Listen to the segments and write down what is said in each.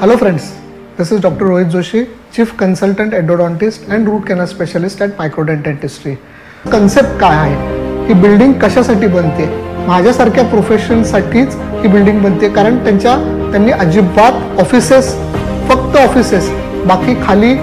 Hello friends, this is Dr. Rohit Joshi, Chief Consultant Endodontist and Root Canal Specialist at Microdent Dentistry. Concept काय आहे, ही building कशासाठी बनते, माझ्यासारख्या प्रोफेशनसाठीच ही building बनते. कारण त्यांनी अजिबात ऑफिसेस, फक्त ऑफिसेस, बाकी खाली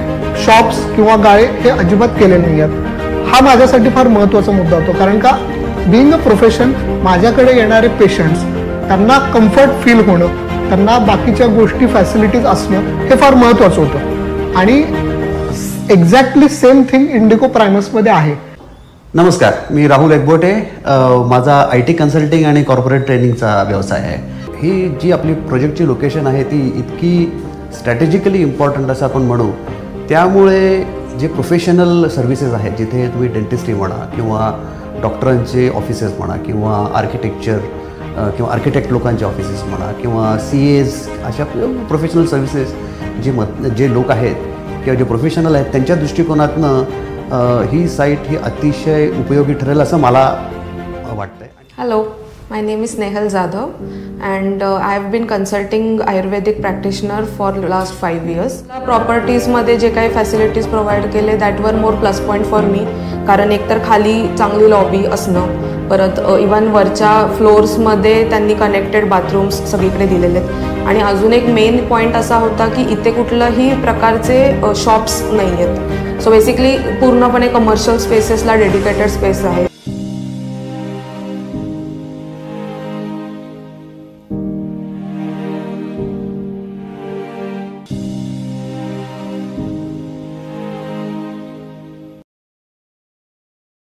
शॉप्स किंवा गाळे हे अजिबात केले नाही आहेत. हा माझ्यासाठी फार महत्त्वाचा मुद्दा होतो. कारण का बीइंग अ प्रोफेशन, माझ्याकडे येणारे पेशंट्स त्यांना कम्फर्ट फील होणं, त्यांना बाकीच्या गोष्टी फॅसिलिटीज असणं हे फार महत्त्वाचं होतं. आणि एक्झॅक्टली सेम थिंग इंडिको प्रायमसमध्ये आहे. नमस्कार, मी राहुल एकबोटे. माझा IT कन्सल्टिंग आणि कॉर्पोरेट ट्रेनिंगचा व्यवसाय आहे. ही जी आपली प्रोजेक्टची लोकेशन आहे ती इतकी स्ट्रॅटेजिकली इम्पॉर्टंट असं आपण म्हणू. त्यामुळे जे प्रोफेशनल सर्व्हिसेस आहेत, जिथे तुम्ही डेंटिस्ट्री म्हणा किंवा डॉक्टरांचे ऑफिसेस म्हणा किंवा आर्किटेक्चर किंवा आर्किटेक्ट लोकांचे ऑफिसेस म्हणा किंवा CAs, अशा प्रोफेशनल सर्व्हिसेस जे लोक आहेत किंवा जे प्रोफेशनल आहेत त्यांच्या दृष्टिकोनातनं ही साईट ही अतिशय उपयोगी ठरेल असं मला वाटतं. Hello, my name is Nehal Jadhav and I have been consulting Ayurvedic practitioner for last 5 years. Properties मध्ये जे काही फॅसिलिटीज प्रोव्हाइड केले दॅट वर मोर प्लस पॉईंट फॉर मी. कारण एकतर खाली चांगली लॉबी असणं, परत इवन वरच्या फ्लोअर्समध्ये त्यांनी कनेक्टेड बाथरूम्स सगळीकडे दिलेले आहेत. आणि अजून एक मेन पॉईंट असा होता की इथे कुठल्याही प्रकारचे शॉप्स नाही आहेत. सो बेसिकली पूर्णपणे कमर्शियल स्पेसेसला डेडिकेटेड स्पेस आहे.